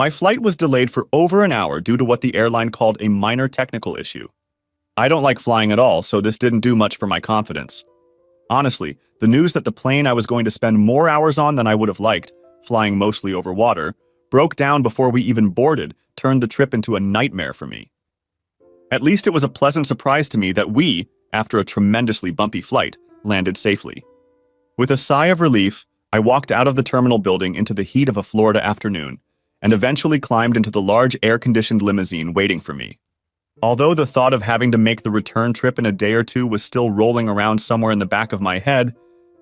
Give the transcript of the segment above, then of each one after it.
My flight was delayed for over an hour due to what the airline called a minor technical issue. I don't like flying at all, so this didn't do much for my confidence. Honestly, the news that the plane I was going to spend more hours on than I would have liked, flying mostly over water, broke down before we even boarded, turned the trip into a nightmare for me. At least it was a pleasant surprise to me that we, after a tremendously bumpy flight, landed safely. With a sigh of relief, I walked out of the terminal building into the heat of a Florida afternoon, and eventually climbed into the large air-conditioned limousine waiting for me. Although the thought of having to make the return trip in a day or two was still rolling around somewhere in the back of my head,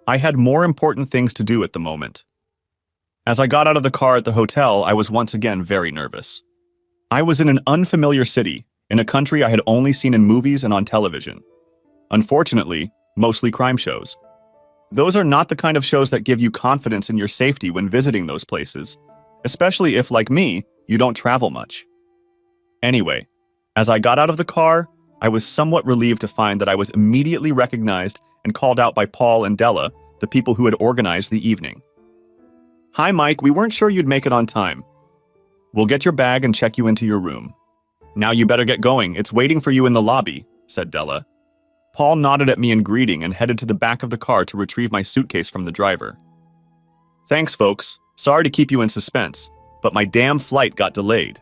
I had more important things to do at the moment. As I got out of the car at the hotel, I was once again very nervous. I was in an unfamiliar city, in a country I had only seen in movies and on television. Unfortunately, mostly crime shows. Those are not the kind of shows that give you confidence in your safety when visiting those places, especially if, like me, you don't travel much. Anyway, as I got out of the car, I was somewhat relieved to find that I was immediately recognized and called out by Paul and Della, the people who had organized the evening. "Hi, Mike, we weren't sure you'd make it on time. We'll get your bag and check you into your room. Now you better get going, it's waiting for you in the lobby," said Della. Paul nodded at me in greeting and headed to the back of the car to retrieve my suitcase from the driver. "Thanks, folks. Sorry to keep you in suspense, but my damn flight got delayed,"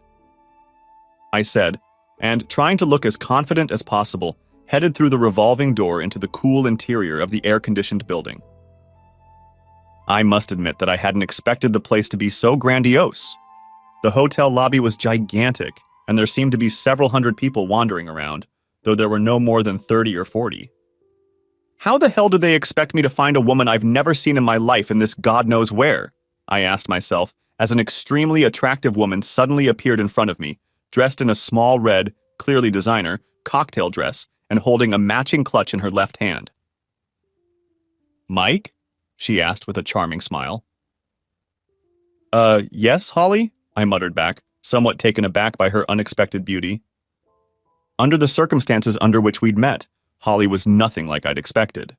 I said, and, trying to look as confident as possible, headed through the revolving door into the cool interior of the air-conditioned building. I must admit that I hadn't expected the place to be so grandiose. The hotel lobby was gigantic, and there seemed to be several hundred people wandering around, though there were no more than 30 or 40. How the hell did they expect me to find a woman I've never seen in my life in this God knows where? I asked myself, as an extremely attractive woman suddenly appeared in front of me, dressed in a small red, clearly designer, cocktail dress, and holding a matching clutch in her left hand. "Mike?" she asked with a charming smile. Yes, Holly?" I muttered back, somewhat taken aback by her unexpected beauty. Under the circumstances under which we'd met, Holly was nothing like I'd expected.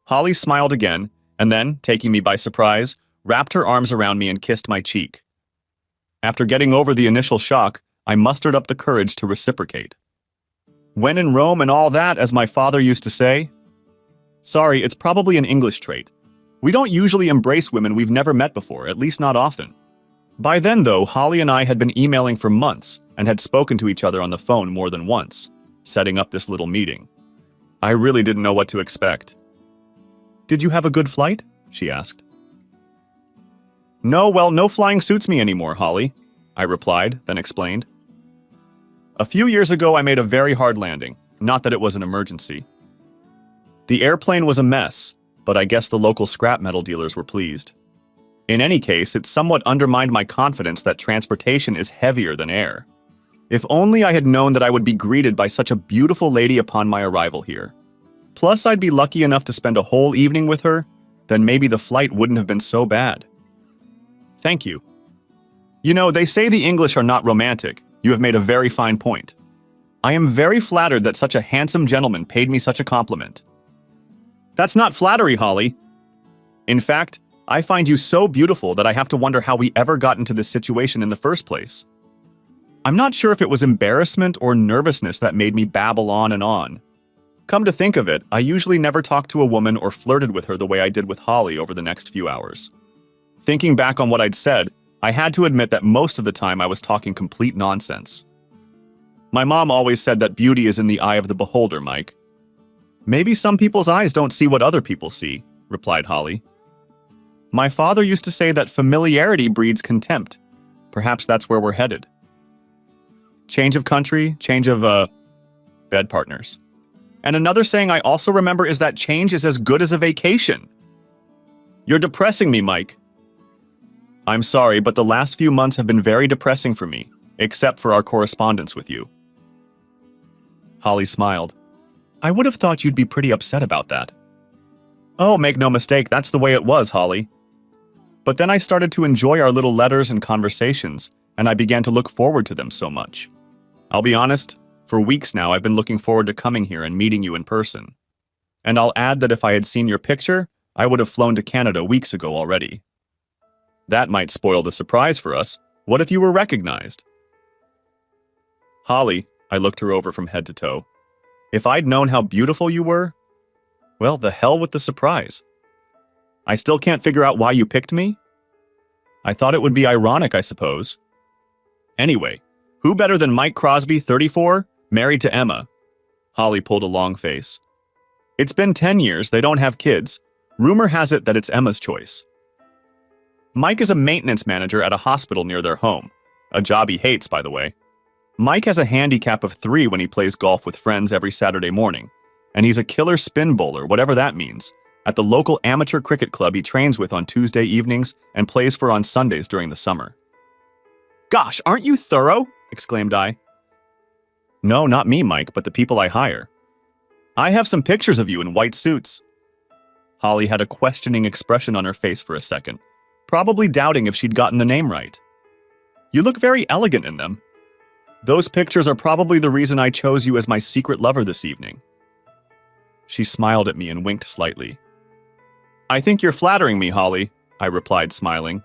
Holly smiled again, and then, taking me by surprise, wrapped her arms around me and kissed my cheek. After getting over the initial shock, I mustered up the courage to reciprocate. "When in Rome and all that, as my father used to say." "Sorry, it's probably an English trait. We don't usually embrace women we've never met before, at least not often." By then, though, Holly and I had been emailing for months and had spoken to each other on the phone more than once, setting up this little meeting. I really didn't know what to expect. "Did you have a good flight?" she asked. No flying suits me anymore, Holly," I replied, then explained. "A few years ago, I made a very hard landing, not that it was an emergency. The airplane was a mess, but I guess the local scrap metal dealers were pleased. In any case, it somewhat undermined my confidence that transportation is heavier than air. If only I had known that I would be greeted by such a beautiful lady upon my arrival here. Plus, I'd be lucky enough to spend a whole evening with her, then maybe the flight wouldn't have been so bad." "Thank you. You know, they say the English are not romantic. You have made a very fine point. I am very flattered that such a handsome gentleman paid me such a compliment." "That's not flattery, Holly. In fact, I find you so beautiful that I have to wonder how we ever got into this situation in the first place. I'm not sure if it was embarrassment or nervousness that made me babble on and on. Come to think of it, I usually never talked to a woman or flirted with her the way I did with Holly over the next few hours. Thinking back on what I'd said, I had to admit that most of the time I was talking complete nonsense. My mom always said that beauty is in the eye of the beholder, Mike. Maybe some people's eyes don't see what other people see," replied Holly. "My father used to say that familiarity breeds contempt. Perhaps that's where we're headed. Change of country, change of, bed partners. And another saying I also remember is that change is as good as a vacation." "You're depressing me, Mike." "I'm sorry, but the last few months have been very depressing for me, except for our correspondence with you." Holly smiled. "I would have thought you'd be pretty upset about that." "Oh, make no mistake, that's the way it was, Holly. But then I started to enjoy our little letters and conversations, and I began to look forward to them so much. I'll be honest, for weeks now I've been looking forward to coming here and meeting you in person. And I'll add that if I had seen your picture, I would have flown to Canada weeks ago already. That might spoil the surprise for us. What if you were recognized? Holly, I looked her over from head to toe. If I'd known how beautiful you were, well, the hell with the surprise. I still can't figure out why you picked me. I thought it would be ironic, I suppose. Anyway, who better than Mike Crosby, 34, married to Emma? Holly pulled a long face. It's been 10 years, they don't have kids. Rumor has it that it's Emma's choice. Mike is a maintenance manager at a hospital near their home. A job he hates, by the way. Mike has a handicap of 3 when he plays golf with friends every Saturday morning. And he's a killer spin bowler, whatever that means, at the local amateur cricket club he trains with on Tuesday evenings and plays for on Sundays during the summer. Gosh, aren't you thorough? Exclaimed I. No, not me, Mike, but the people I hire. I have some pictures of you in white suits. Holly had a questioning expression on her face for a second, probably doubting if she'd gotten the name right. You look very elegant in them. Those pictures are probably the reason I chose you as my secret lover this evening. She smiled at me and winked slightly. I think you're flattering me, Holly, I replied, smiling.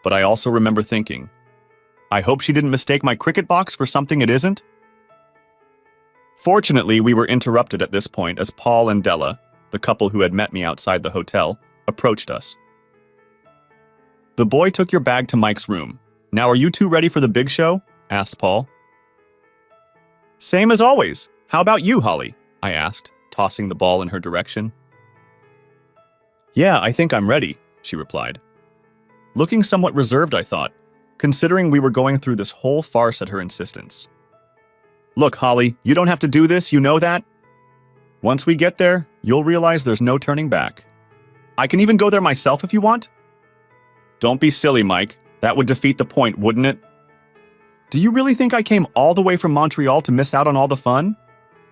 But I also remember thinking, I hope she didn't mistake my cricket box for something it isn't. Fortunately, we were interrupted at this point as Paul and Della, the couple who had met me outside the hotel, approached us. The boy took your bag to Mike's room. Now are you two ready for the big show? Asked Paul. Same as always. How about you, Holly? I asked, tossing the ball in her direction. Yeah, I think I'm ready, she replied. Looking somewhat reserved, I thought, considering we were going through this whole farce at her insistence. Look, Holly, you don't have to do this, you know that? Once we get there, you'll realize there's no turning back. I can even go there myself if you want. Don't be silly, Mike. That would defeat the point, wouldn't it? Do you really think I came all the way from Montreal to miss out on all the fun?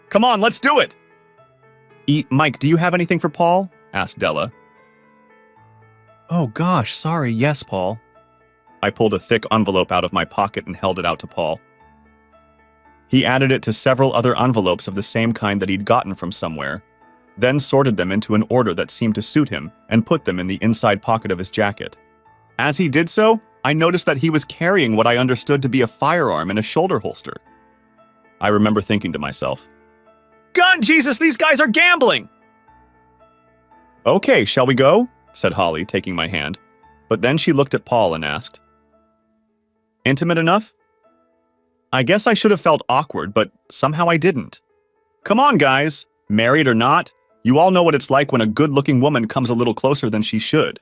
Come on, let's do it! Mike, do you have anything for Paul? Asked Della. Oh gosh, sorry, yes, Paul. I pulled a thick envelope out of my pocket and held it out to Paul. He added it to several other envelopes of the same kind that he'd gotten from somewhere, then sorted them into an order that seemed to suit him and put them in the inside pocket of his jacket. As he did so, I noticed that he was carrying what I understood to be a firearm in a shoulder holster. I remember thinking to myself, Gun Jesus, these guys are gambling! Okay, shall we go? Said Holly, taking my hand. But then she looked at Paul and asked, Intimate enough? I guess I should have felt awkward, but somehow I didn't. Come on, guys. Married or not, you all know what it's like when a good-looking woman comes a little closer than she should.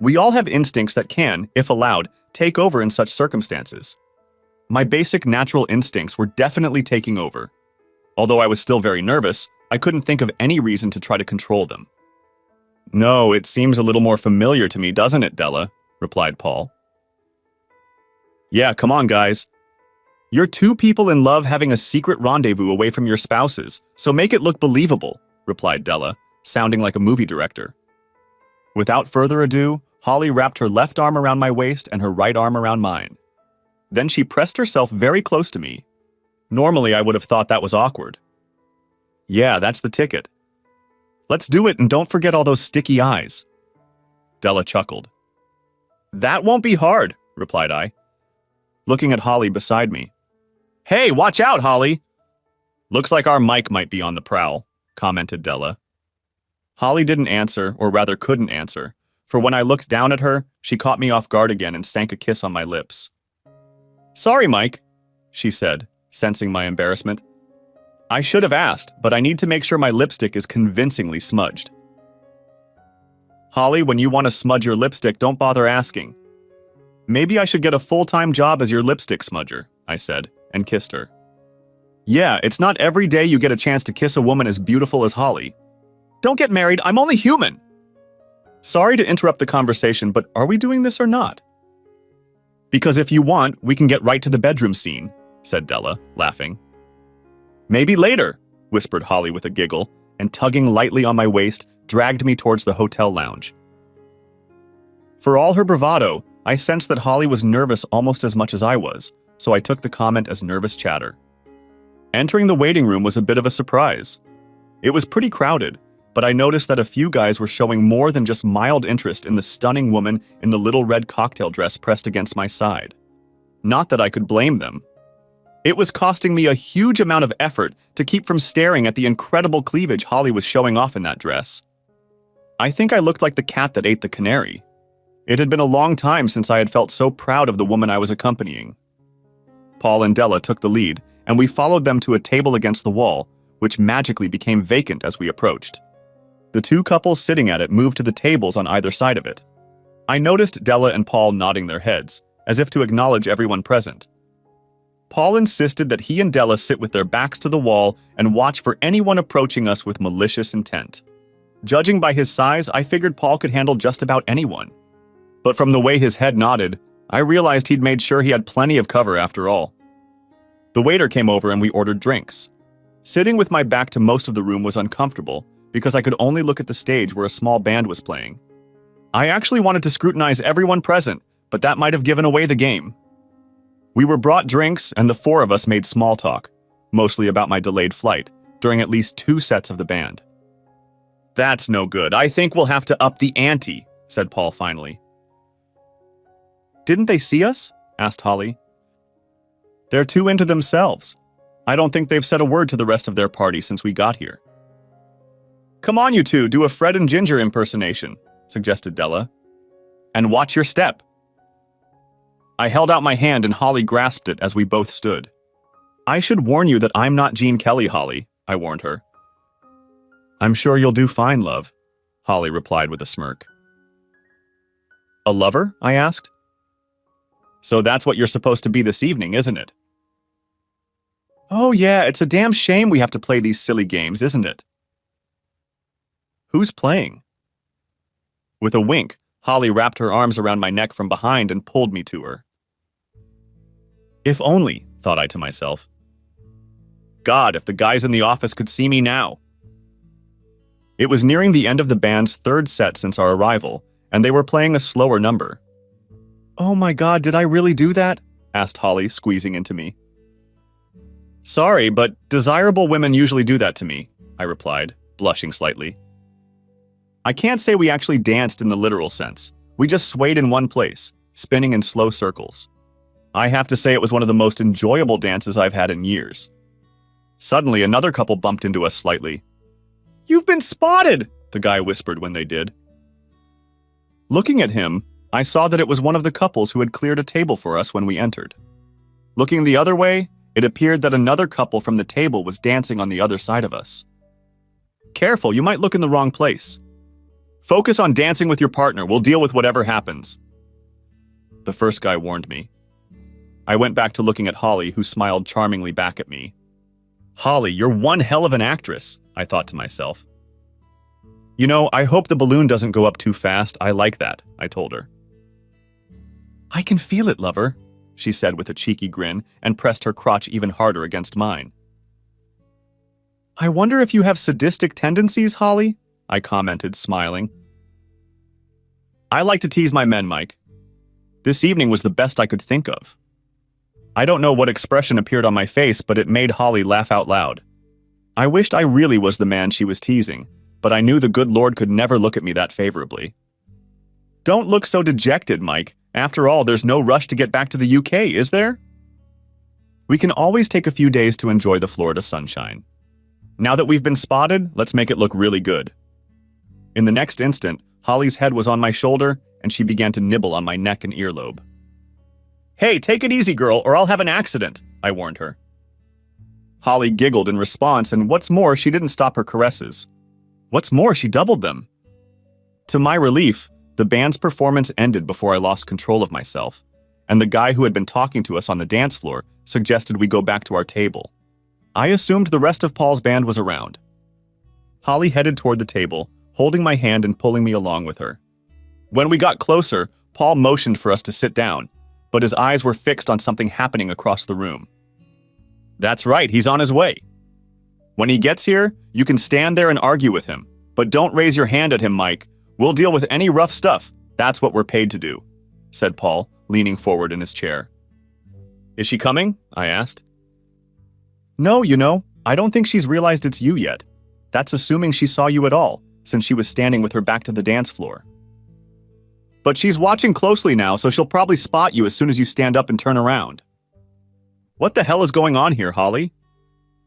We all have instincts that can, if allowed, take over in such circumstances. My basic natural instincts were definitely taking over. Although I was still very nervous, I couldn't think of any reason to try to control them. No, it seems a little more familiar to me, doesn't it, Della? Replied Paul. Yeah, come on, guys. You're two people in love having a secret rendezvous away from your spouses, so make it look believable, replied Della, sounding like a movie director. Without further ado, Holly wrapped her left arm around my waist and her right arm around mine. Then she pressed herself very close to me. Normally, I would have thought that was awkward. Yeah, that's the ticket. Let's do it and don't forget all those sticky eyes. Della chuckled. That won't be hard, replied I, looking at Holly beside me. Hey, watch out, Holly! Looks like our Mike might be on the prowl, commented Della. Holly didn't answer, or rather couldn't answer, for when I looked down at her, she caught me off guard again and sank a kiss on my lips. Sorry, Mike, she said, sensing my embarrassment. I should have asked, but I need to make sure my lipstick is convincingly smudged. Holly, when you want to smudge your lipstick, don't bother asking. Maybe I should get a full-time job as your lipstick smudger, I said, and kissed her. Yeah, it's not every day you get a chance to kiss a woman as beautiful as Holly. Don't get married, I'm only human! Sorry to interrupt the conversation, but are we doing this or not? Because if you want, we can get right to the bedroom scene, said Della, laughing. Maybe later, whispered Holly with a giggle, and tugging lightly on my waist, dragged me towards the hotel lounge. For all her bravado, I sensed that Holly was nervous almost as much as I was, so I took the comment as nervous chatter. Entering the waiting room was a bit of a surprise. It was pretty crowded, but I noticed that a few guys were showing more than just mild interest in the stunning woman in the little red cocktail dress pressed against my side. Not that I could blame them. It was costing me a huge amount of effort to keep from staring at the incredible cleavage Holly was showing off in that dress. I think I looked like the cat that ate the canary. It had been a long time since I had felt so proud of the woman I was accompanying. Paul and Della took the lead, and we followed them to a table against the wall, which magically became vacant as we approached. The two couples sitting at it moved to the tables on either side of it. I noticed Della and Paul nodding their heads, as if to acknowledge everyone present. Paul insisted that he and Della sit with their backs to the wall and watch for anyone approaching us with malicious intent. Judging by his size, I figured Paul could handle just about anyone. But from the way his head nodded, I realized he'd made sure he had plenty of cover after all. The waiter came over and we ordered drinks. Sitting with my back to most of the room was uncomfortable because I could only look at the stage where a small band was playing. I actually wanted to scrutinize everyone present, but that might have given away the game. We were brought drinks and the four of us made small talk, mostly about my delayed flight, during at least 2 sets of the band. "That's no good. I think we'll have to up the ante," said Paul finally. "Didn't they see us?" asked Holly. "They're too into themselves. I don't think they've said a word to the rest of their party since we got here." "Come on, you two, do a Fred and Ginger impersonation," suggested Della. "And watch your step." I held out my hand and Holly grasped it as we both stood. "I should warn you that I'm not Gene Kelly, Holly," I warned her. "I'm sure you'll do fine, love," Holly replied with a smirk. "A lover?" I asked. "So that's what you're supposed to be this evening, isn't it?" "Oh yeah, it's a damn shame we have to play these silly games, isn't it?" "Who's playing?" With a wink, Holly wrapped her arms around my neck from behind and pulled me to her. If only, thought I to myself. God, if the guys in the office could see me now. It was nearing the end of the band's 3rd set since our arrival, and they were playing a slower number. "Oh my God, did I really do that?" asked Holly, squeezing into me. "Sorry, but desirable women usually do that to me," I replied, blushing slightly. I can't say we actually danced in the literal sense. We just swayed in one place, spinning in slow circles. I have to say it was one of the most enjoyable dances I've had in years. Suddenly, another couple bumped into us slightly. "You've been spotted!" the guy whispered when they did. Looking at him, I saw that it was one of the couples who had cleared a table for us when we entered. Looking the other way, it appeared that another couple from the table was dancing on the other side of us. "Careful, you might look in the wrong place. Focus on dancing with your partner. We'll deal with whatever happens," the first guy warned me. I went back to looking at Holly, who smiled charmingly back at me. "Holly, you're one hell of an actress," I thought to myself. "You know, I hope the balloon doesn't go up too fast. I like that," I told her. "I can feel it, lover," she said with a cheeky grin and pressed her crotch even harder against mine. "I wonder if you have sadistic tendencies, Holly?" I commented, smiling. "I like to tease my men, Mike. This evening was the best I could think of." I don't know what expression appeared on my face, but it made Holly laugh out loud. I wished I really was the man she was teasing, but I knew the good Lord could never look at me that favorably. "Don't look so dejected, Mike. After all, there's no rush to get back to the UK, is there? We can always take a few days to enjoy the Florida sunshine. Now that we've been spotted, let's make it look really good." In the next instant, Holly's head was on my shoulder, and she began to nibble on my neck and earlobe. "Hey, take it easy, girl, or I'll have an accident," I warned her. Holly giggled in response, and what's more, she didn't stop her caresses. What's more, she doubled them. To my relief, the band's performance ended before I lost control of myself, and the guy who had been talking to us on the dance floor suggested we go back to our table. I assumed the rest of Paul's band was around. Holly headed toward the table, holding my hand and pulling me along with her. When we got closer, Paul motioned for us to sit down, but his eyes were fixed on something happening across the room. "That's right, he's on his way. When he gets here, you can stand there and argue with him, but don't raise your hand at him, Mike. We'll deal with any rough stuff. That's what we're paid to do," said Paul, leaning forward in his chair. "Is she coming?" I asked. "No, you know, I don't think she's realized it's you yet. That's assuming she saw you at all, since she was standing with her back to the dance floor." But she's watching closely now, so she'll probably spot you as soon as you stand up and turn around. What the hell is going on here, Holly?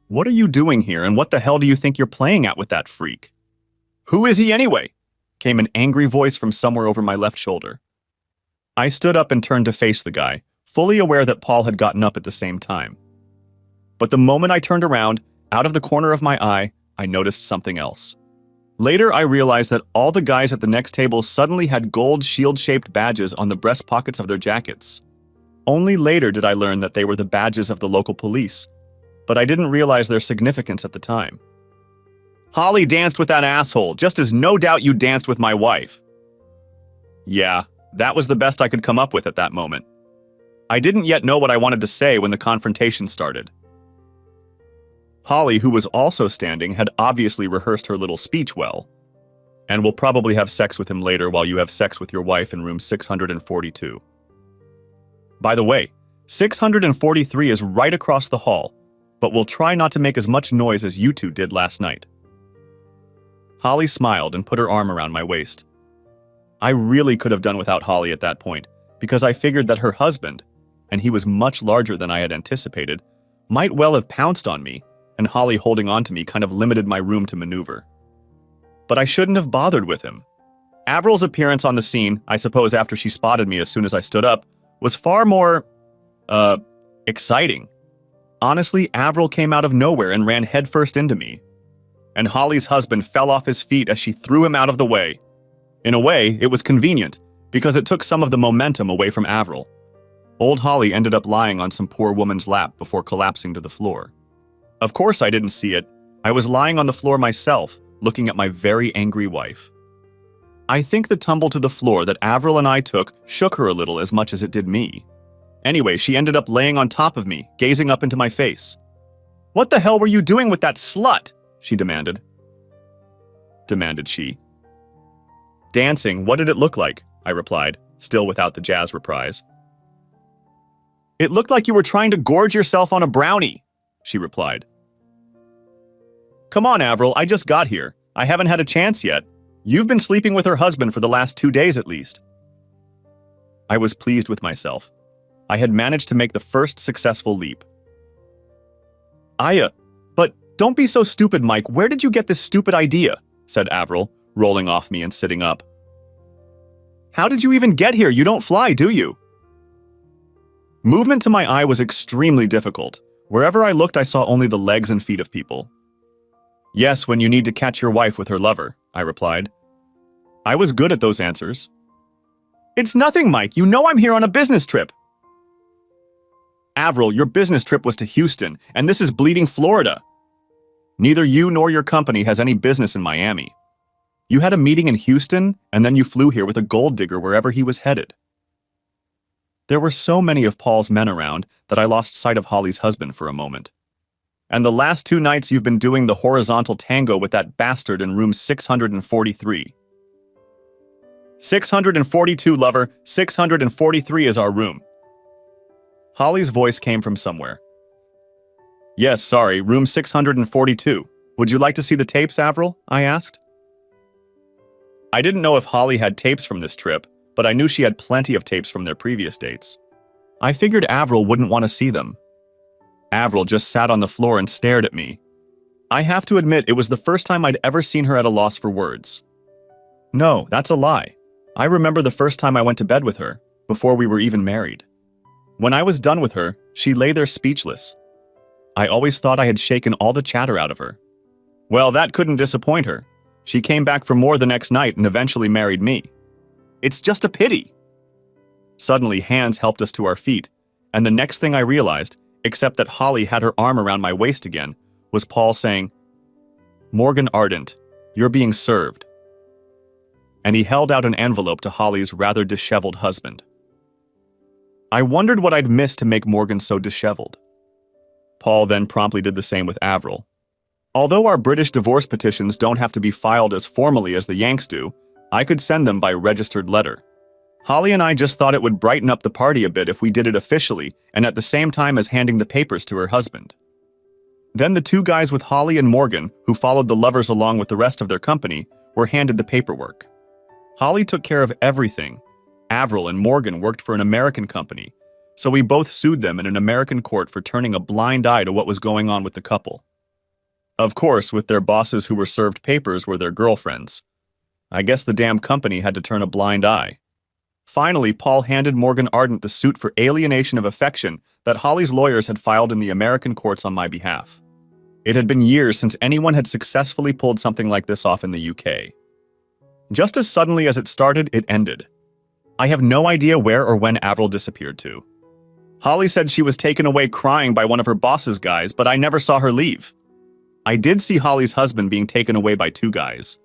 What are you doing here, and what the hell do you think you're playing at with that freak? Who is he anyway? Came an angry voice from somewhere over my left shoulder. I stood up and turned to face the guy, fully aware that Paul had gotten up at the same time. But the moment I turned around, out of the corner of my eye, I noticed something else. Later, I realized that all the guys at the next table suddenly had gold shield-shaped badges on the breast pockets of their jackets. Only later did I learn that they were the badges of the local police, but I didn't realize their significance at the time. Holly danced with that asshole, just as no doubt you danced with my wife. Yeah, that was the best I could come up with at that moment. I didn't yet know what I wanted to say when the confrontation started. Holly, who was also standing, had obviously rehearsed her little speech well, and will probably have sex with him later while you have sex with your wife in room 642. By the way, 643 is right across the hall, but we'll try not to make as much noise as you two did last night. Holly smiled and put her arm around my waist. I really could have done without Holly at that point, because I figured that her husband, and he was much larger than I had anticipated, might well have pounced on me, and Holly holding on to me kind of limited my room to maneuver. But I shouldn't have bothered with him. Avril's appearance on the scene, I suppose after she spotted me as soon as I stood up, was far more, exciting. Honestly, Avril came out of nowhere and ran headfirst into me. And Holly's husband fell off his feet as she threw him out of the way. In a way, it was convenient, because it took some of the momentum away from Avril. Old Holly ended up lying on some poor woman's lap before collapsing to the floor. Of course I didn't see it. I was lying on the floor myself, looking at my very angry wife. I think the tumble to the floor that Avril and I took shook her a little as much as it did me. Anyway, she ended up laying on top of me, gazing up into my face. "What the hell were you doing with that slut?" she demanded. Demanded she. "Dancing, what did it look like?" I replied, still without the jazz reprise. "It looked like you were trying to gorge yourself on a brownie," she replied. "Come on, Avril, I just got here. I haven't had a chance yet. You've been sleeping with her husband for the last 2 days at least." I was pleased with myself. I had managed to make the first successful leap. But don't be so stupid, Mike. Where did you get this stupid idea?" said Avril, rolling off me and sitting up. "How did you even get here? You don't fly, do you?" Movement to my eye was extremely difficult. Wherever I looked, I saw only the legs and feet of people. "Yes, when you need to catch your wife with her lover," I replied. I was good at those answers. "It's nothing, Mike. You know I'm here on a business trip." "Avril, your business trip was to Houston, and this is bleeding Florida. Neither you nor your company has any business in Miami. You had a meeting in Houston, and then you flew here with a gold digger wherever he was headed." There were so many of Paul's men around that I lost sight of Holly's husband for a moment. "And the last 2 nights you've been doing the horizontal tango with that bastard in room 643. 642, lover. 643 is our room." Holly's voice came from somewhere. "Yes, sorry, room 642. Would you like to see the tapes, Avril?" I asked. I didn't know if Holly had tapes from this trip, but I knew she had plenty of tapes from their previous dates. I figured Avril wouldn't want to see them. Avril just sat on the floor and stared at me. I have to admit, it was the first time I'd ever seen her at a loss for words. No, that's a lie. I remember the first time I went to bed with her, before we were even married. When I was done with her, she lay there speechless. I always thought I had shaken all the chatter out of her. Well, that couldn't disappoint her. She came back for more the next night and eventually married me. It's just a pity. Suddenly, hands helped us to our feet, and the next thing I realized, except that Holly had her arm around my waist again, was Paul saying, "Morgan Ardent, you're being served." And he held out an envelope to Holly's rather disheveled husband. I wondered what I'd missed to make Morgan so disheveled. Paul then promptly did the same with Avril. Although our British divorce petitions don't have to be filed as formally as the Yanks do, I could send them by registered letter. Holly and I just thought it would brighten up the party a bit if we did it officially and at the same time as handing the papers to her husband. Then the 2 guys with Holly and Morgan, who followed the lovers along with the rest of their company, were handed the paperwork. Holly took care of everything, Avril and Morgan worked for an American company, so we both sued them in an American court for turning a blind eye to what was going on with the couple. Of course, with their bosses who were served papers were their girlfriends. I guess the damn company had to turn a blind eye. Finally, Paul handed Morgan Ardent the suit for alienation of affection that Holly's lawyers had filed in the American courts on my behalf. It had been years since anyone had successfully pulled something like this off in the UK. Just as suddenly as it started, it ended. I have no idea where or when Avril disappeared to. Holly said she was taken away crying by one of her boss's guys, but I never saw her leave. I did see Holly's husband being taken away by two guys.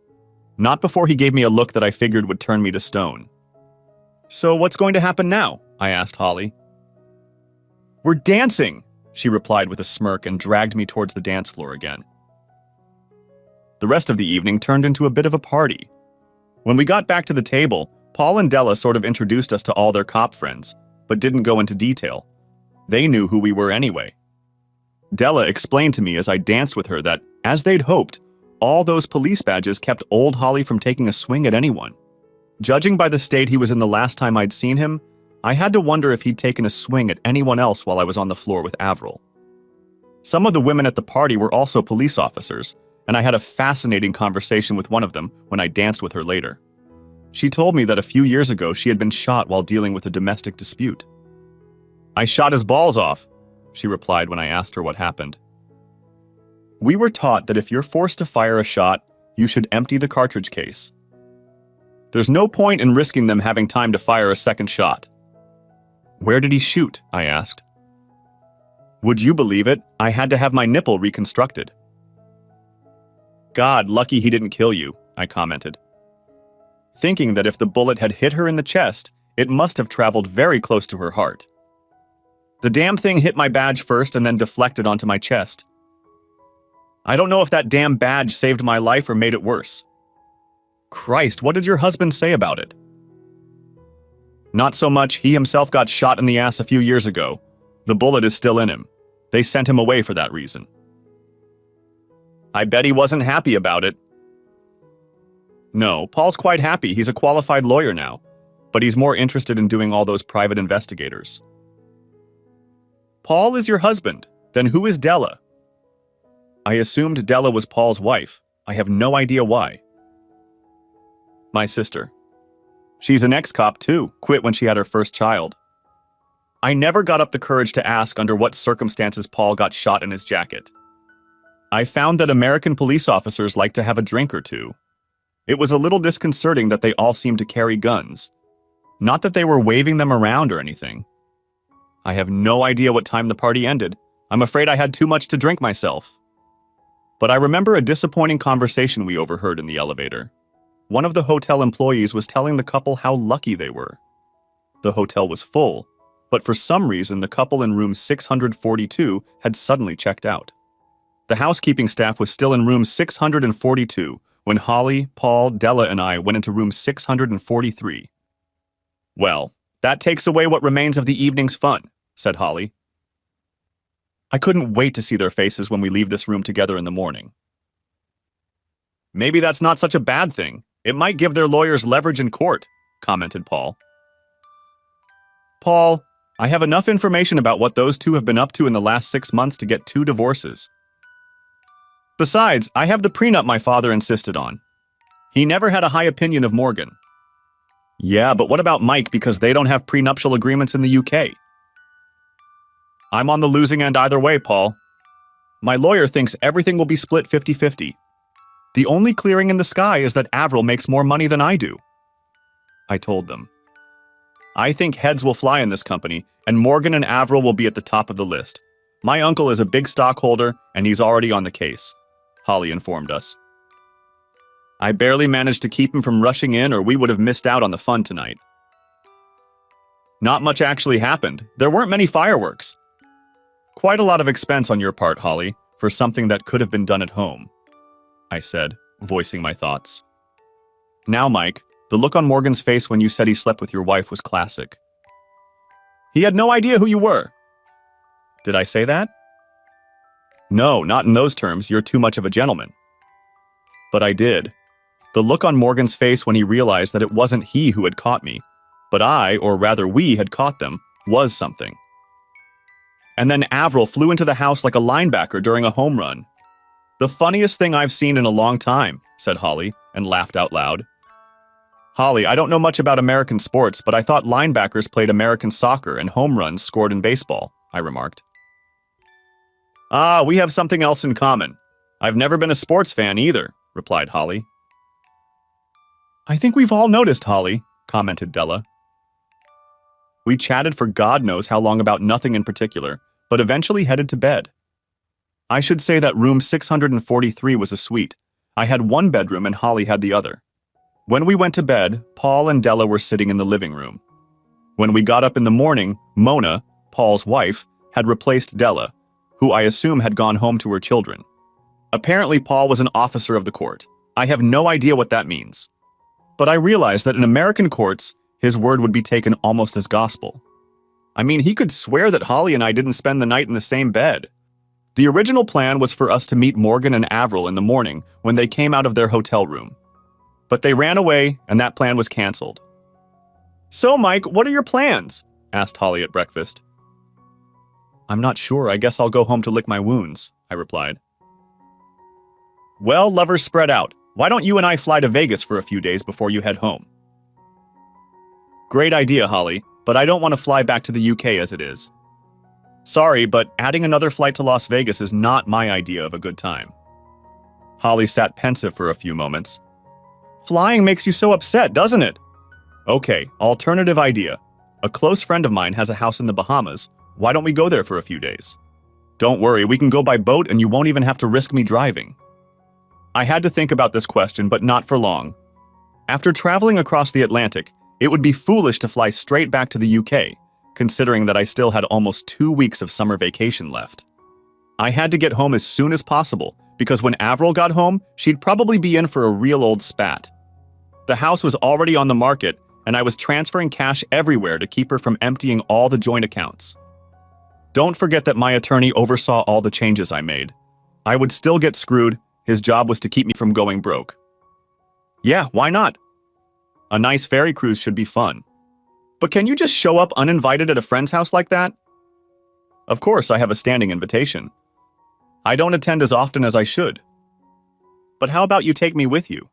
Not before he gave me a look that I figured would turn me to stone. "So what's going to happen now?" I asked Holly. "We're dancing," she replied with a smirk and dragged me towards the dance floor again. The rest of the evening turned into a bit of a party. When we got back to the table, Paul and Della sort of introduced us to all their cop friends, but didn't go into detail. They knew who we were anyway. Della explained to me as I danced with her that, as they'd hoped, all those police badges kept old Holly from taking a swing at anyone. Judging by the state he was in the last time I'd seen him, I had to wonder if he'd taken a swing at anyone else while I was on the floor with Avril. Some of the women at the party were also police officers, and I had a fascinating conversation with one of them when I danced with her later. She told me that a few years ago she had been shot while dealing with a domestic dispute. "I shot his balls off," she replied when I asked her what happened. "We were taught that if you're forced to fire a shot, you should empty the cartridge case. There's no point in risking them having time to fire a second shot." "Where did he shoot?" I asked. "Would you believe it? I had to have my nipple reconstructed." "God, lucky he didn't kill you," I commented, thinking that if the bullet had hit her in the chest, it must have traveled very close to her heart. The damn thing hit my badge first and then deflected onto my chest. I don't know if that damn badge saved my life or made it worse. Christ, what did your husband say about it? Not so much. He himself got shot in the ass a few years ago. The bullet is still in him. They sent him away for that reason. I bet he wasn't happy about it. No, Paul's quite happy. He's a qualified lawyer now, but he's more interested in doing all those private investigators. Paul is your husband. Then who is Della? I assumed Della was Paul's wife. I have no idea why. My sister. She's an ex-cop too, quit when she had her first child. I never got up the courage to ask under what circumstances Paul got shot in his jacket. I found that American police officers like to have a drink or two. It was a little disconcerting that they all seemed to carry guns. Not that they were waving them around or anything. I have no idea what time the party ended. I'm afraid I had too much to drink myself. But I remember a disappointing conversation we overheard in the elevator. One of the hotel employees was telling the couple how lucky they were. The hotel was full, but for some reason the couple in room 642 had suddenly checked out. The housekeeping staff was still in room 642 when Holly, Paul, Della, and I went into room 643. Well, that takes away what remains of the evening's fun, said Holly. I couldn't wait to see their faces when we leave this room together in the morning. Maybe that's not such a bad thing. It might give their lawyers leverage in court, commented Paul. Paul, I have enough information about what those two have been up to in the last 6 months to get 2 divorces. Besides, I have the prenup my father insisted on. He never had a high opinion of Morgan. Yeah, but what about Mike because they don't have prenuptial agreements in the UK? I'm on the losing end either way, Paul. My lawyer thinks everything will be split 50-50. The only clearing in the sky is that Avril makes more money than I do. I told them. I think heads will fly in this company, and Morgan and Avril will be at the top of the list. My uncle is a big stockholder, and he's already on the case, Holly informed us. I barely managed to keep him from rushing in, or we would have missed out on the fun tonight. Not much actually happened. There weren't many fireworks. Quite a lot of expense on your part, Holly, for something that could have been done at home, I said, voicing my thoughts. Now, Mike, the look on Morgan's face when you said he slept with your wife was classic. He had no idea who you were. Did I say that? No, not in those terms. You're too much of a gentleman. But I did. The look on Morgan's face when he realized that it wasn't he who had caught me. But I, or rather we, had caught them, was something. And then Avril flew into the house like a linebacker during a home run. "The funniest thing I've seen in a long time," said Holly, and laughed out loud. "Holly, I don't know much about American sports, but I thought linebackers played American soccer and home runs scored in baseball," I remarked. "Ah, we have something else in common. I've never been a sports fan either," replied Holly. "I think we've all noticed, Holly," commented Della. We chatted for God knows how long about nothing in particular, but eventually headed to bed. I should say that room 643 was a suite. I had one bedroom and Holly had the other. When we went to bed, Paul and Della were sitting in the living room. When we got up in the morning, Mona, Paul's wife, had replaced Della, who I assume had gone home to her children. Apparently, Paul was an officer of the court. I have no idea what that means. But I realized that in American courts, his word would be taken almost as gospel. I mean, he could swear that Holly and I didn't spend the night in the same bed. The original plan was for us to meet Morgan and Avril in the morning when they came out of their hotel room. But they ran away, and that plan was canceled. "So, Mike, what are your plans?" asked Holly at breakfast. "I'm not sure. I guess I'll go home to lick my wounds," I replied. "Well, lovers spread out. Why don't you and I fly to Vegas for a few days before you head home?" "Great idea, Holly, but I don't want to fly back to the UK as it is. Sorry, but adding another flight to Las Vegas is not my idea of a good time." Holly sat pensive for a few moments. "Flying makes you so upset, doesn't it?" "Okay, alternative idea. A close friend of mine has a house in the Bahamas. Why don't we go there for a few days? Don't worry, we can go by boat and you won't even have to risk me driving." I had to think about this question, but not for long. After traveling across the Atlantic, it would be foolish to fly straight back to the UK, considering that I still had almost 2 weeks of summer vacation left. I had to get home as soon as possible, because when Avril got home, she'd probably be in for a real old spat. The house was already on the market, and I was transferring cash everywhere to keep her from emptying all the joint accounts. Don't forget that my attorney oversaw all the changes I made. I would still get screwed. His job was to keep me from going broke. Yeah, why not? A nice ferry cruise should be fun. But can you just show up uninvited at a friend's house like that? Of course, I have a standing invitation. I don't attend as often as I should. But how about you take me with you?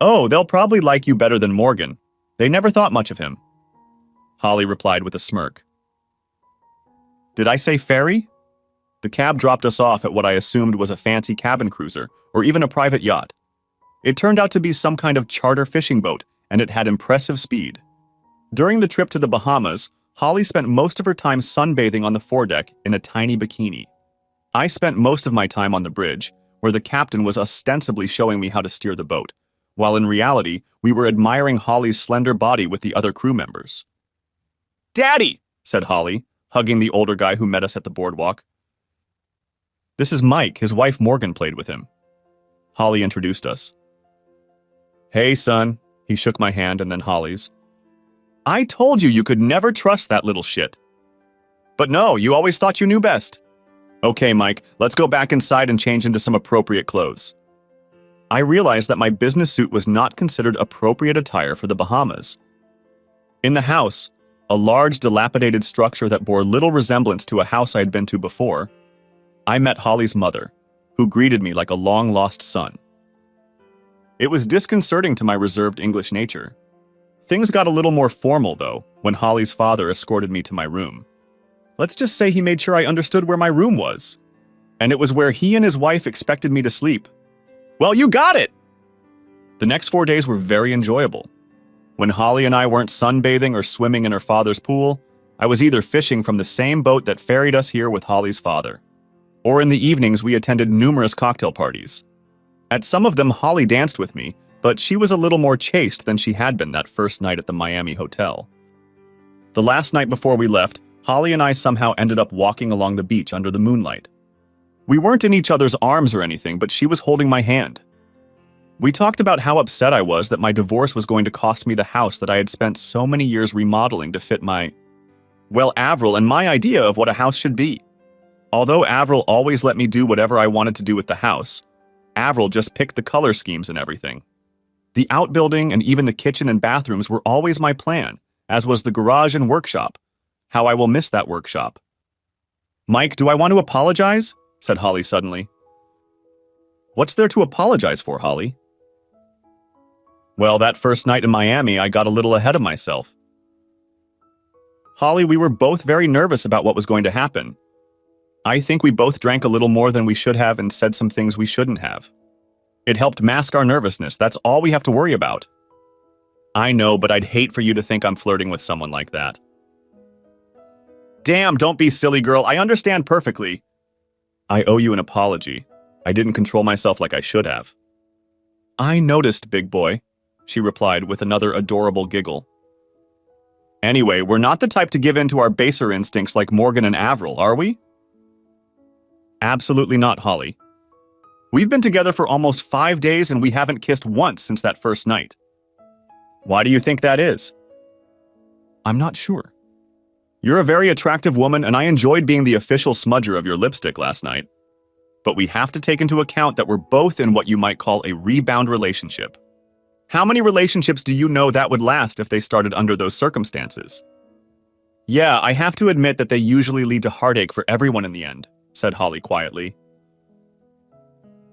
Oh, they'll probably like you better than Morgan. They never thought much of him. Holly replied with a smirk. Did I say ferry? The cab dropped us off at what I assumed was a fancy cabin cruiser or even a private yacht. It turned out to be some kind of charter fishing boat, and it had impressive speed. During the trip to the Bahamas, Holly spent most of her time sunbathing on the foredeck in a tiny bikini. I spent most of my time on the bridge, where the captain was ostensibly showing me how to steer the boat, while in reality, we were admiring Holly's slender body with the other crew members. "Daddy!" said Holly, hugging the older guy who met us at the boardwalk. This is Mike, his wife Morgan played with him. Holly introduced us. Hey, son. He shook my hand and then Holly's. I told you you could never trust that little shit. But no, you always thought you knew best. Okay, Mike, let's go back inside and change into some appropriate clothes. I realized that my business suit was not considered appropriate attire for the Bahamas. In the house, a large dilapidated structure that bore little resemblance to a house I had been to before, I met Holly's mother, who greeted me like a long-lost son. It was disconcerting to my reserved English nature. Things got a little more formal, though, when Holly's father escorted me to my room. Let's just say he made sure I understood where my room was. And it was where he and his wife expected me to sleep. Well, you got it! The next 4 days were very enjoyable. When Holly and I weren't sunbathing or swimming in her father's pool, I was either fishing from the same boat that ferried us here with Holly's father. Or in the evenings, we attended numerous cocktail parties. At some of them, Holly danced with me, but she was a little more chaste than she had been that first night at the Miami hotel. The last night before we left, Holly and I somehow ended up walking along the beach under the moonlight. We weren't in each other's arms or anything, but she was holding my hand. We talked about how upset I was that my divorce was going to cost me the house that I had spent so many years remodeling to fit Avril and my idea of what a house should be. Although Avril always let me do whatever I wanted to do with the house, Avril just picked the color schemes and everything. The outbuilding and even the kitchen and bathrooms were always my plan, as was the garage and workshop. How I will miss that workshop. Mike, do I want to apologize? Said Holly suddenly. What's there to apologize for, Holly? Well, that first night in Miami, I got a little ahead of myself. Holly, we were both very nervous about what was going to happen. I think we both drank a little more than we should have and said some things we shouldn't have. It helped mask our nervousness. That's all we have to worry about. I know, but I'd hate for you to think I'm flirting with someone like that. Damn, don't be silly, girl. I understand perfectly. I owe you an apology. I didn't control myself like I should have. I noticed, big boy, she replied with another adorable giggle. Anyway, we're not the type to give in to our baser instincts like Morgan and Avril, are we? Absolutely not, Holly. We've been together for almost 5 days and we haven't kissed once since that first night. Why do you think that is? I'm not sure. You're a very attractive woman and I enjoyed being the official smudger of your lipstick last night. But we have to take into account that we're both in what you might call a rebound relationship. How many relationships do you know that would last if they started under those circumstances? Yeah, I have to admit that they usually lead to heartache for everyone in the end, said Holly quietly.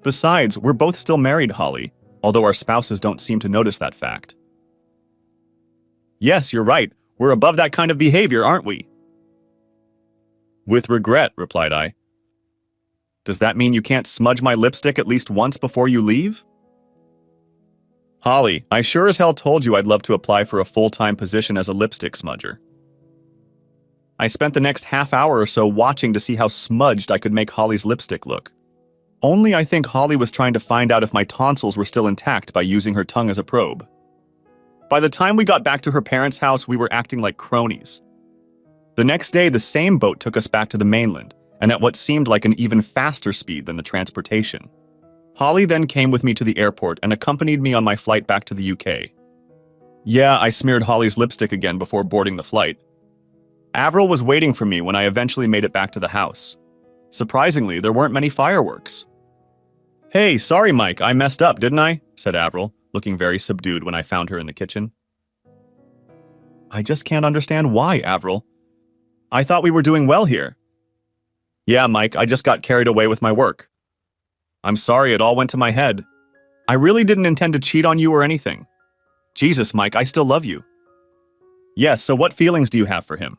Besides, we're both still married, Holly, although our spouses don't seem to notice that fact. Yes, you're right. We're above that kind of behavior, aren't we? With regret, replied I. Does that mean you can't smudge my lipstick at least once before you leave? Holly, I sure as hell told you I'd love to apply for a full-time position as a lipstick smudger. I spent the next half hour or so watching to see how smudged I could make Holly's lipstick look. Only I think Holly was trying to find out if my tonsils were still intact by using her tongue as a probe. By the time we got back to her parents' house, we were acting like cronies. The next day, the same boat took us back to the mainland, and at what seemed like an even faster speed than the transportation. Holly then came with me to the airport and accompanied me on my flight back to the UK. Yeah, I smeared Holly's lipstick again before boarding the flight. Avril was waiting for me when I eventually made it back to the house. Surprisingly, there weren't many fireworks. Hey, sorry, Mike, I messed up, didn't I? Said Avril, looking very subdued when I found her in the kitchen. I just can't understand why, Avril. I thought we were doing well here. Yeah, Mike, I just got carried away with my work. I'm sorry, it all went to my head. I really didn't intend to cheat on you or anything. Jesus, Mike, I still love you. Yes, so what feelings do you have for him?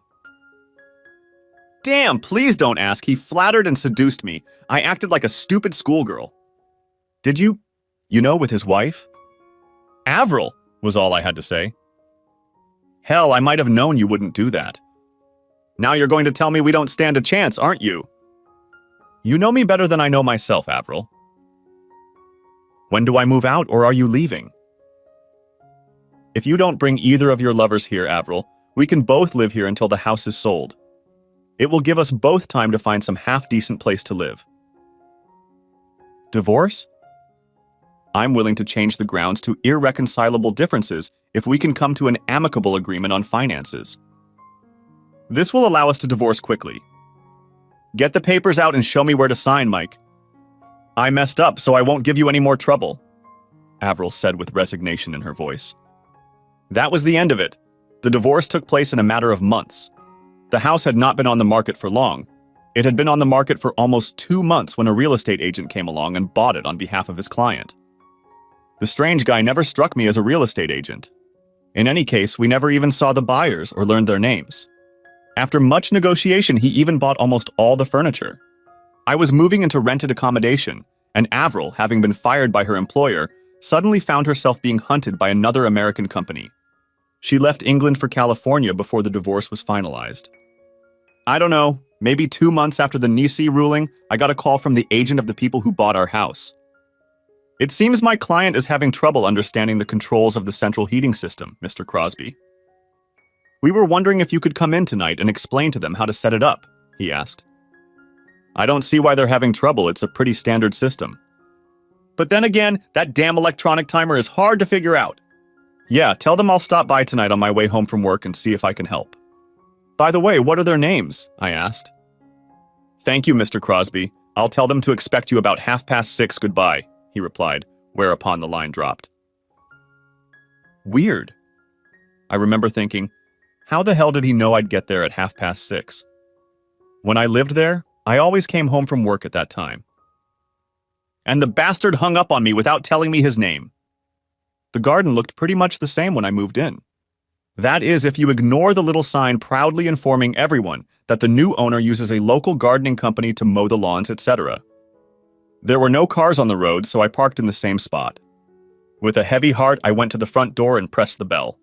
Damn, please don't ask. He flattered and seduced me. I acted like a stupid schoolgirl. Did you? With his wife? Avril, was all I had to say. Hell, I might have known you wouldn't do that. Now you're going to tell me we don't stand a chance, aren't you? You know me better than I know myself, Avril. When do I move out, or are you leaving? If you don't bring either of your lovers here, Avril, we can both live here until the house is sold. It will give us both time to find some half-decent place to live. Divorce? I'm willing to change the grounds to irreconcilable differences if we can come to an amicable agreement on finances. This will allow us to divorce quickly. Get the papers out and show me where to sign, Mike. I messed up, so I won't give you any more trouble, Avril said with resignation in her voice. That was the end of it. The divorce took place in a matter of months. The house had not been on the market for long. It had been on the market for almost 2 months when a real estate agent came along and bought it on behalf of his client. The strange guy never struck me as a real estate agent. In any case, we never even saw the buyers or learned their names. After much negotiation, he even bought almost all the furniture. I was moving into rented accommodation, and Avril, having been fired by her employer, suddenly found herself being hunted by another American company. She left England for California before the divorce was finalized. I don't know, maybe 2 months after the Nisi ruling, I got a call from the agent of the people who bought our house. It seems my client is having trouble understanding the controls of the central heating system, Mr. Crosby. We were wondering if you could come in tonight and explain to them how to set it up, he asked. I don't see why they're having trouble, it's a pretty standard system. But then again, that damn electronic timer is hard to figure out. Yeah, tell them I'll stop by tonight on my way home from work and see if I can help. By the way, what are their names? I asked. Thank you, Mr. Crosby. I'll tell them to expect you about 6:30. Goodbye, he replied, whereupon the line dropped. Weird. I remember thinking, how the hell did he know I'd get there at 6:30? When I lived there, I always came home from work at that time. And the bastard hung up on me without telling me his name. The garden looked pretty much the same when I moved in. That is, if you ignore the little sign proudly informing everyone that the new owner uses a local gardening company to mow the lawns, etc. There were no cars on the road, so I parked in the same spot. With a heavy heart, I went to the front door and pressed the bell.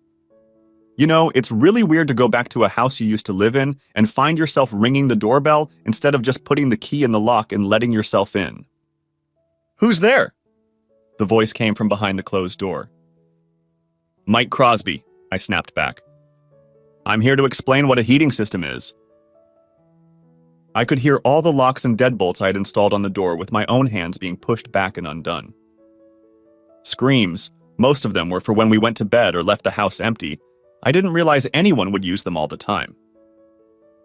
You know, it's really weird to go back to a house you used to live in and find yourself ringing the doorbell instead of just putting the key in the lock and letting yourself in. "Who's there?" The voice came from behind the closed door. "Mike Crosby," I snapped back. "I'm here to explain what a heating system is." I could hear all the locks and deadbolts I had installed on the door with my own hands being pushed back and undone. Screams, most of them were for when we went to bed or left the house empty. I didn't realize anyone would use them all the time.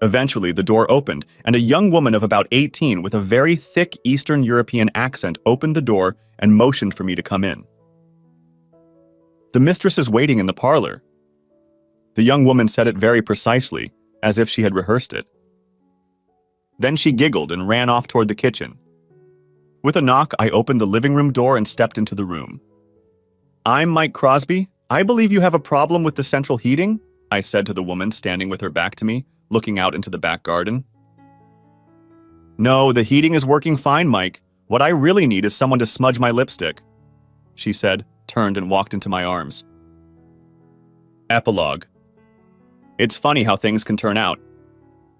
Eventually, the door opened, and a young woman of about 18 with a very thick Eastern European accent opened the door and motioned for me to come in. "The mistress is waiting in the parlor." The young woman said it very precisely, as if she had rehearsed it. Then she giggled and ran off toward the kitchen. With a knock, I opened the living room door and stepped into the room. "I'm Mike Crosby. I believe you have a problem with the central heating," I said to the woman standing with her back to me, looking out into the back garden. "No, the heating is working fine, Mike. What I really need is someone to smudge my lipstick," she said, turned and walked into my arms. Epilogue. It's funny how things can turn out.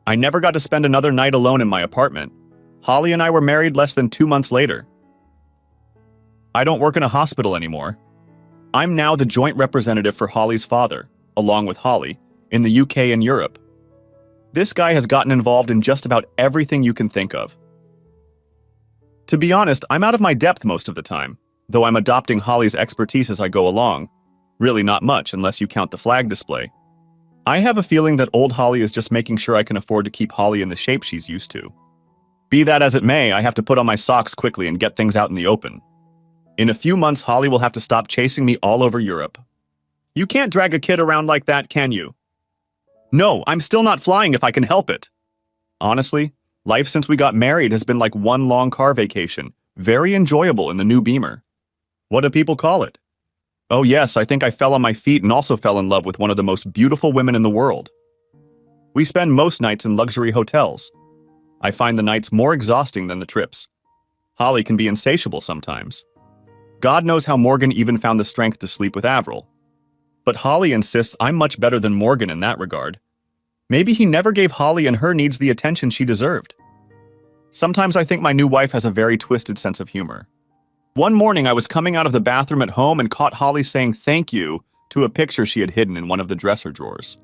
I never got to spend another night alone in my apartment. Holly and I were married less than 2 months later. I don't work in a hospital anymore. I'm now the joint representative for Holly's father, along with Holly, in the UK and Europe. This guy has gotten involved in just about everything you can think of. To be honest, I'm out of my depth most of the time, though I'm adopting Holly's expertise as I go along. Really not much, unless you count the flag display. I have a feeling that old Holly is just making sure I can afford to keep Holly in the shape she's used to. Be that as it may, I have to put on my socks quickly and get things out in the open. In a few months, Holly will have to stop chasing me all over Europe. You can't drag a kid around like that, can you? No, I'm still not flying if I can help it. Honestly, life since we got married has been like one long car vacation, very enjoyable in the new Beamer. What do people call it? Oh yes, I think I fell on my feet and also fell in love with one of the most beautiful women in the world. We spend most nights in luxury hotels. I find the nights more exhausting than the trips. Holly can be insatiable sometimes. God knows how Morgan even found the strength to sleep with Avril. But Holly insists I'm much better than Morgan in that regard. Maybe he never gave Holly and her needs the attention she deserved. Sometimes I think my new wife has a very twisted sense of humor. One morning I was coming out of the bathroom at home and caught Holly saying thank you to a picture she had hidden in one of the dresser drawers.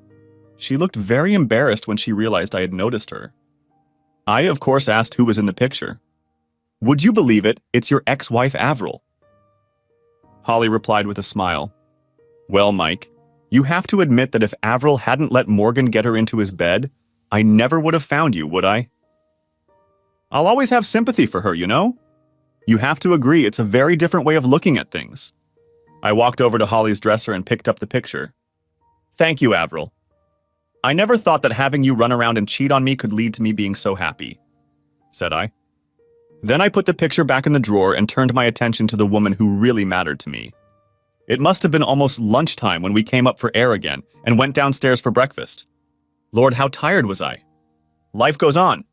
She looked very embarrassed when she realized I had noticed her. I, of course, asked who was in the picture. Would you believe it? It's your ex-wife Avril. Holly replied with a smile. Well, Mike, you have to admit that if Avril hadn't let Morgan get her into his bed, I never would have found you, would I? I'll always have sympathy for her, you know? You have to agree it's a very different way of looking at things. I walked over to Holly's dresser and picked up the picture. Thank you, Avril. I never thought that having you run around and cheat on me could lead to me being so happy, said I. Then I put the picture back in the drawer and turned my attention to the woman who really mattered to me. It must have been almost lunchtime when we came up for air again and went downstairs for breakfast. Lord, how tired was I? Life goes on.